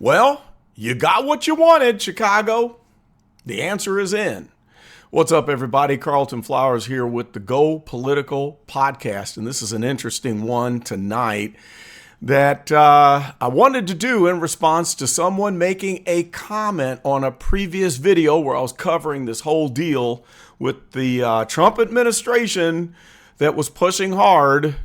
Well, you got what you wanted, Chicago. The answer is in. What's up, everybody? Carlton Flowers here with the Go Political podcast, and this is an interesting one tonight that I wanted to do in response to someone making a comment on a previous video where I was covering this whole deal with the Trump administration that was pushing hard,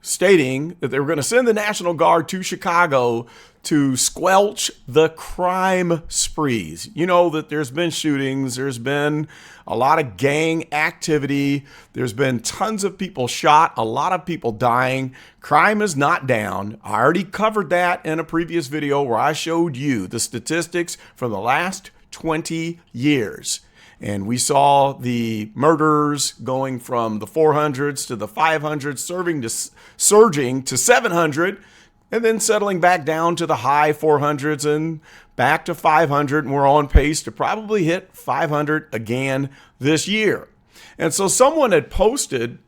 stating that they were going to send the National Guard to Chicago to squelch the crime sprees. You know that there's been shootings, there's been a lot of gang activity, there's been tons of people shot, a lot of people dying. Crime is not down. I already covered that in a previous video where I showed you the statistics from the last 20 years. And we saw the murders going from the 400s to the 500s, surging to 700, and then settling back down to the high 400s and back to 500. And we're on pace to probably hit 500 again this year. And so someone had posted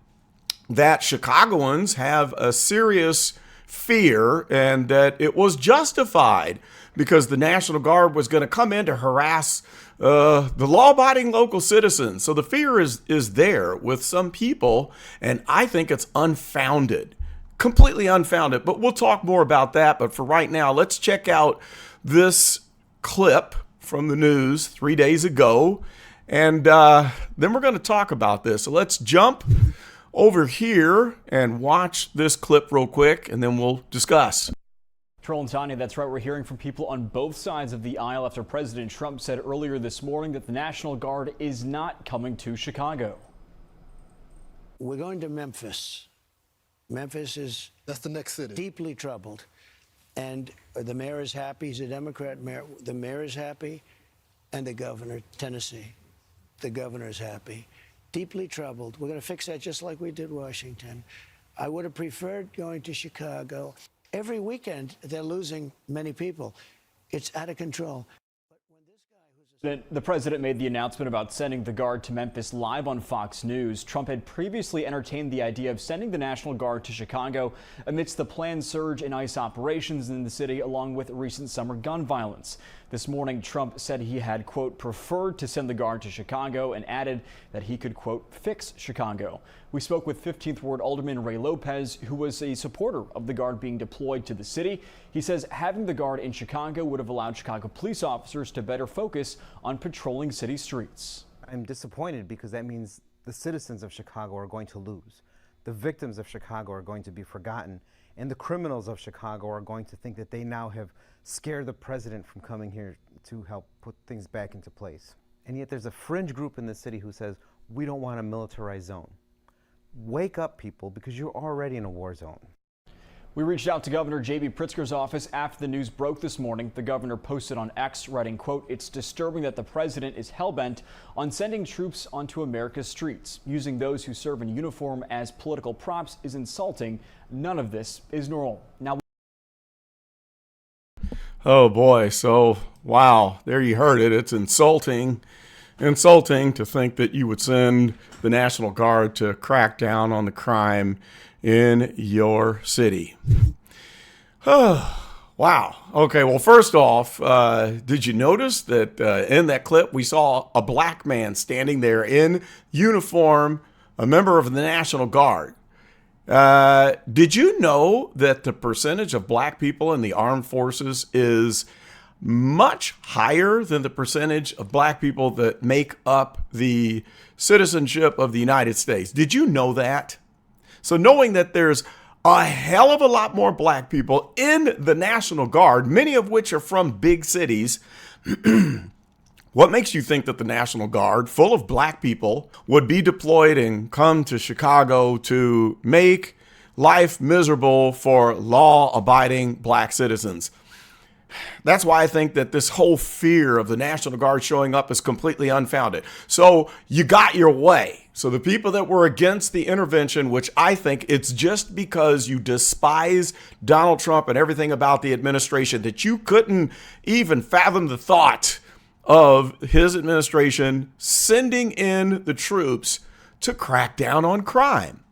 that Chicagoans have a serious fear and that it was justified because the National Guard was going to come in to harass the law-abiding local citizens. So the fear is there with some people, and I think it's unfounded, completely unfounded. But we'll talk more about that. But for right now, let's check out this clip from the news 3 days ago, and then we're going to talk about this. So let's jump over here and watch this clip real quick, and then we'll discuss. Troll and Tanya, that's right. We're hearing from people on both sides of the aisle after President Trump said earlier this morning that the National Guard is not coming to Chicago. We're going to Memphis. Memphis is that's the next city. Deeply troubled. And the mayor is happy. He's a Democrat mayor. The mayor is happy. And the governor, Tennessee, the governor is happy. Deeply troubled. We're going to fix that just like we did Washington. I would have preferred going to Chicago. Every weekend, they're losing many people. It's out of control. The president made the announcement about sending the Guard to Memphis live on Fox News. Trump had previously entertained the idea of sending the National Guard to Chicago amidst the planned surge in ICE operations in the city, along with recent summer gun violence. This morning, Trump said he had, quote, preferred to send the Guard to Chicago and added that he could, quote, fix Chicago. We spoke with 15th Ward Alderman Ray Lopez, who was a supporter of the Guard being deployed to the city. He says having the Guard in Chicago would have allowed Chicago police officers to better focus on patrolling city streets. I'm disappointed because that means the citizens of Chicago are going to lose. The victims of Chicago are going to be forgotten, and the criminals of Chicago are going to think that they now have scared the president from coming here to help put things back into place. And yet there's a fringe group in the city who says, we don't want a militarized zone. Wake up, people, because you're already in a war zone. We reached out to Governor JB Pritzker's office after the news broke this morning. The governor posted on X, writing, quote, it's disturbing that the president is hell-bent on sending troops onto America's streets. Using those who serve in uniform as political props is insulting. None of this is normal. Now, Oh boy, so wow, there you heard it. It's insulting to think that you would send the National Guard to crack down on the crime in your city. Wow. Okay, well, first off, did you notice that in that clip we saw a black man standing there in uniform, a member of the National Guard? Did you know that the percentage of black people in the armed forces is much higher than the percentage of black people that make up the citizenship of the United States? Did you know that? So knowing that there's a hell of a lot more black people in the National Guard, many of which are from big cities, what makes you think that the National Guard, full of black people, would be deployed and come to Chicago to make life miserable for law-abiding black citizens? That's why I think that this whole fear of the National Guard showing up is completely unfounded. So you got your way. So the people that were against the intervention, which I think it's just because you despise Donald Trump and everything about the administration that you couldn't even fathom the thought of his administration sending in the troops to crack down on crime.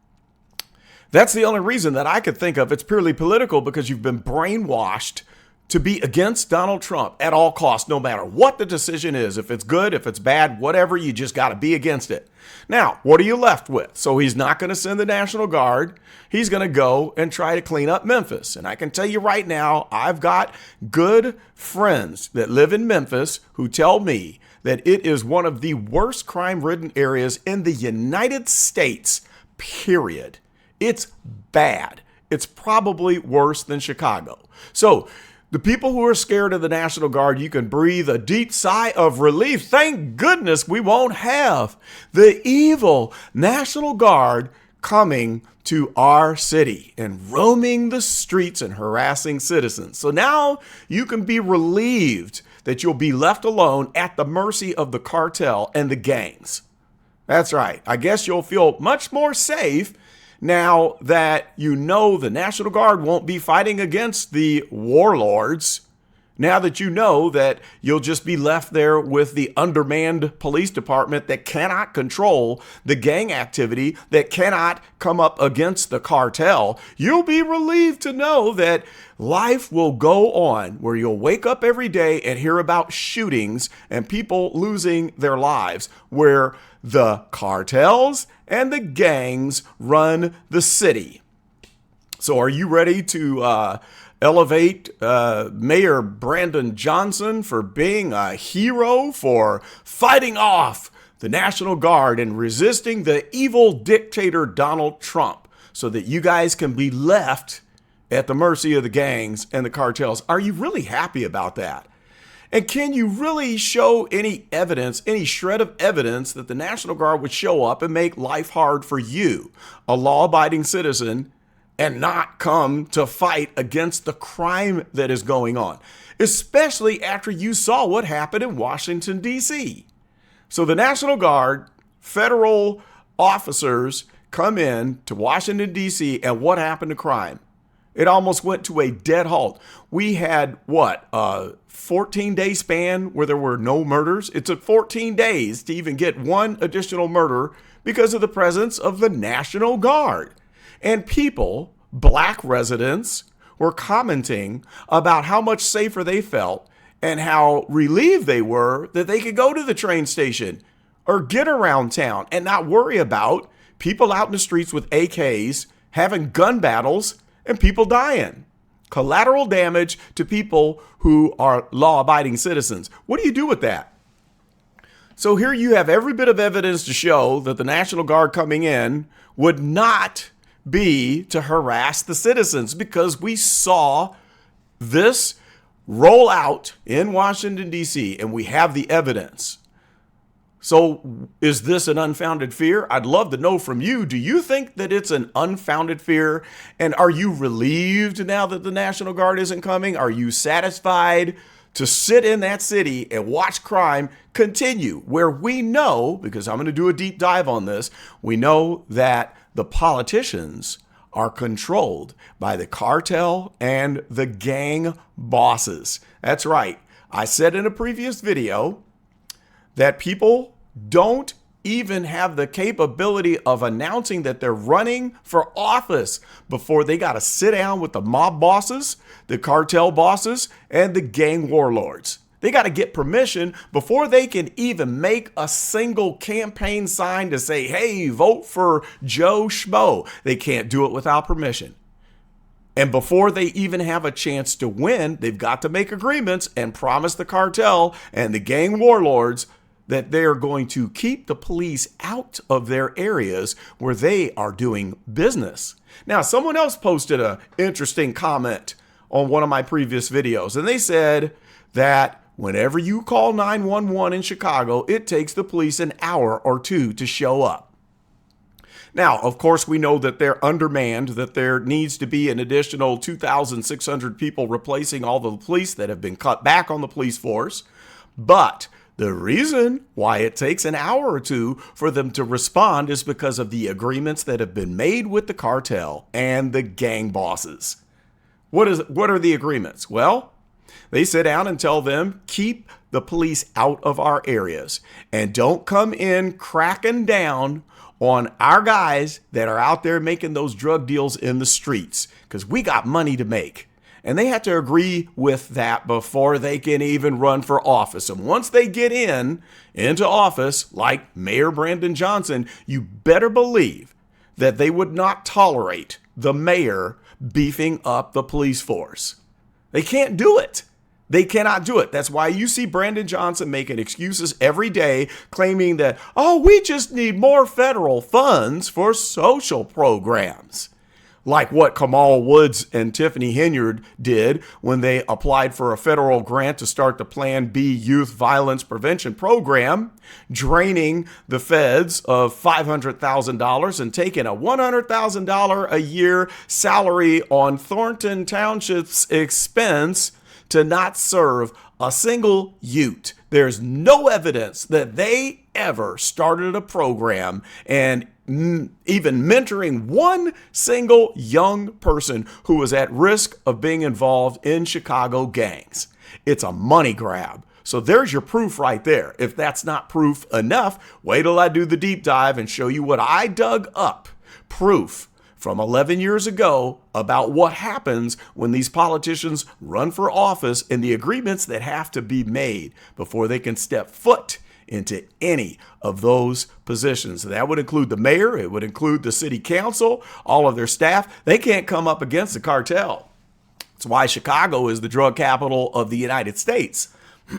That's the only reason that I could think of. It's purely political because you've been brainwashed to be against Donald Trump at all costs, no matter what the decision is. If it's good, if it's bad, whatever, you just got to be against it. Now, what are you left with? So he's not going to send the National Guard. He's going to go and try to clean up Memphis. And I can tell you right now, I've got good friends that live in Memphis who tell me that it is one of the worst crime-ridden areas in the United States, period. It's bad. It's probably worse than Chicago. So the people who are scared of the National Guard, you can breathe a deep sigh of relief. Thank goodness we won't have the evil National Guard coming to our city and roaming the streets and harassing citizens. So now you can be relieved that you'll be left alone at the mercy of the cartel and the gangs. That's right. I guess you'll feel much more safe now that you know the National Guard won't be fighting against the warlords. Now that you know that you'll just be left there with the undermanned police department that cannot control the gang activity, that cannot come up against the cartel, you'll be relieved to know that life will go on, where you'll wake up every day and hear about shootings and people losing their lives, where the cartels and the gangs run the city. So are you ready to elevate Mayor Brandon Johnson for being a hero, for fighting off the National Guard and resisting the evil dictator Donald Trump, so that you guys can be left at the mercy of the gangs and the cartels? Are you really happy about that? And can you really show any evidence, any shred of evidence, that the National Guard would show up and make life hard for you, a law-abiding citizen, and not come to fight against the crime that is going on, especially after you saw what happened in Washington, D.C.? So the National Guard, federal officers, come in to Washington, D.C., and what happened to crime? It almost went to a dead halt. We had, a 14-day span where there were no murders? It took 14 days to even get one additional murder because of the presence of the National Guard. And people, black residents, were commenting about how much safer they felt and how relieved they were that they could go to the train station or get around town and not worry about people out in the streets with AKs having gun battles and people dying. Collateral damage to people who are law-abiding citizens. What do you do with that? So here you have every bit of evidence to show that the National Guard coming in would not be to harass the citizens, because we saw this roll out in Washington, D.C., and we have the evidence. So is this an unfounded fear? I'd love to know from you. Do you think that it's an unfounded fear? And are you relieved now that the National Guard isn't coming? Are you satisfied to sit in that city and watch crime continue, where we know, because I'm going to do a deep dive on this, we know that the politicians are controlled by the cartel and the gang bosses? That's right. I said in a previous video that people don't even have the capability of announcing that they're running for office before they got to sit down with the mob bosses, the cartel bosses, and the gang warlords. They got to get permission before they can even make a single campaign sign to say, hey, vote for Joe Schmo. They can't do it without permission. And before they even have a chance to win, they've got to make agreements and promise the cartel and the gang warlords that they're going to keep the police out of their areas where they are doing business. Now, someone else posted an interesting comment on one of my previous videos, and they said that whenever you call 911 in Chicago, it takes the police an hour or two to show up. Now, of course, we know that they're undermanned, that there needs to be an additional 2,600 people replacing all the police that have been cut back on the police force. But the reason why it takes an hour or two for them to respond is because of the agreements that have been made with the cartel and the gang bosses. What are the agreements? Well, they sit down and tell them, keep the police out of our areas and don't come in cracking down on our guys that are out there making those drug deals in the streets, because we got money to make. And they have to agree with that before they can even run for office. And once they get into office, like Mayor Brandon Johnson, you better believe that they would not tolerate the mayor beefing up the police force. They can't do it. They cannot do it. That's why you see Brandon Johnson making excuses every day, claiming that, oh, we just need more federal funds for social programs. Like what Kamal Woods and Tiffany Henyard did when they applied for a federal grant to start the Plan B Youth Violence Prevention Program, draining the feds of $500,000 and taking a $100,000 a year salary on Thornton Township's expense to not serve a single youth. There's no evidence that they ever started a program and even mentoring one single young person who was at risk of being involved in Chicago gangs. It's a money grab. So there's your proof right there. If that's not proof enough, wait till I do the deep dive and show you what I dug up. Proof from 11 years ago about what happens when these politicians run for office and the agreements that have to be made before they can step foot into any of those positions. That would include the mayor. It would include the city council, all of their staff. They can't come up against the cartel. That's why Chicago is the drug capital of the United States.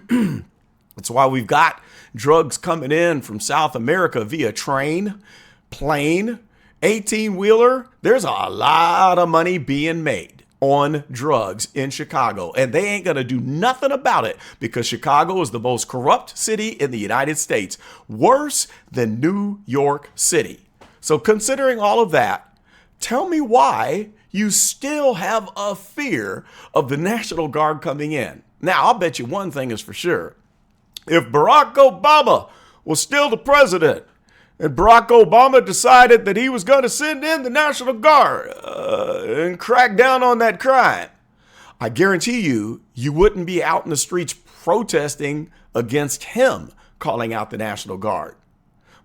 That's why we've got drugs coming in from South America via train, plane, 18-wheeler. There's a lot of money being made on drugs in Chicago, and they ain't gonna do nothing about it because Chicago is the most corrupt city in the United States, worse than New York City. So considering all of that, tell me why you still have a fear of the National Guard coming in. Now, I'll bet you one thing is for sure. If Barack Obama was still the president and Barack Obama decided that he was going to send in the National Guard and crack down on that crime, I guarantee you, you wouldn't be out in the streets protesting against him calling out the National Guard.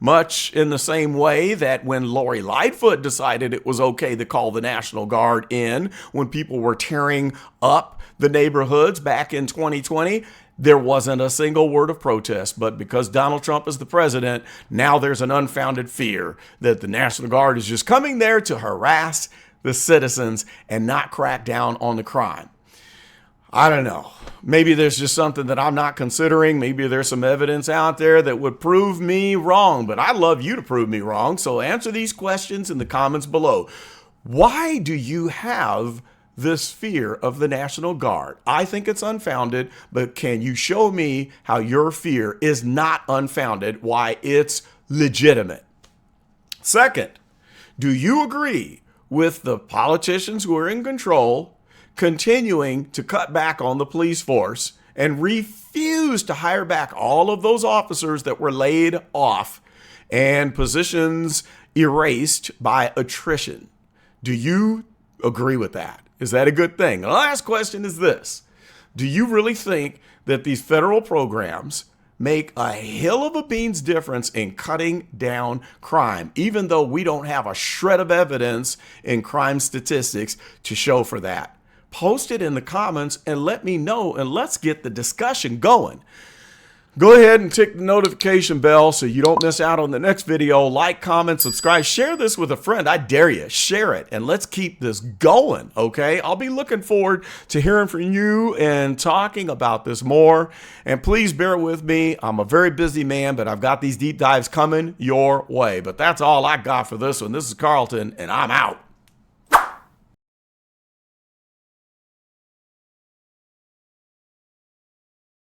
Much in the same way that when Lori Lightfoot decided it was okay to call the National Guard in when people were tearing up the neighborhoods back in 2020, there wasn't a single word of protest. But because Donald Trump is the president, now there's an unfounded fear that the National Guard is just coming there to harass the citizens and not crack down on the crime. I don't know. Maybe there's just something that I'm not considering. Maybe there's some evidence out there that would prove me wrong, but I'd love you to prove me wrong. So answer these questions in the comments below. Why do you have this fear of the National Guard? I think it's unfounded, but can you show me how your fear is not unfounded, why it's legitimate? Second, do you agree with the politicians who are in control continuing to cut back on the police force and refuse to hire back all of those officers that were laid off and positions erased by attrition? Do you agree with that? Is that a good thing? The last question is this. Do you really think that these federal programs make a hill of a beans difference in cutting down crime, even though we don't have a shred of evidence in crime statistics to show for that? Post it in the comments and let me know, and let's get the discussion going. Go ahead and tick the notification bell so you don't miss out on the next video. Like, comment, subscribe, share this with a friend. I dare you, share it, and let's keep this going, okay? I'll be looking forward to hearing from you and talking about this more. And please bear with me. I'm a very busy man, but I've got these deep dives coming your way. But that's all I got for this one. This is Carlton, and I'm out.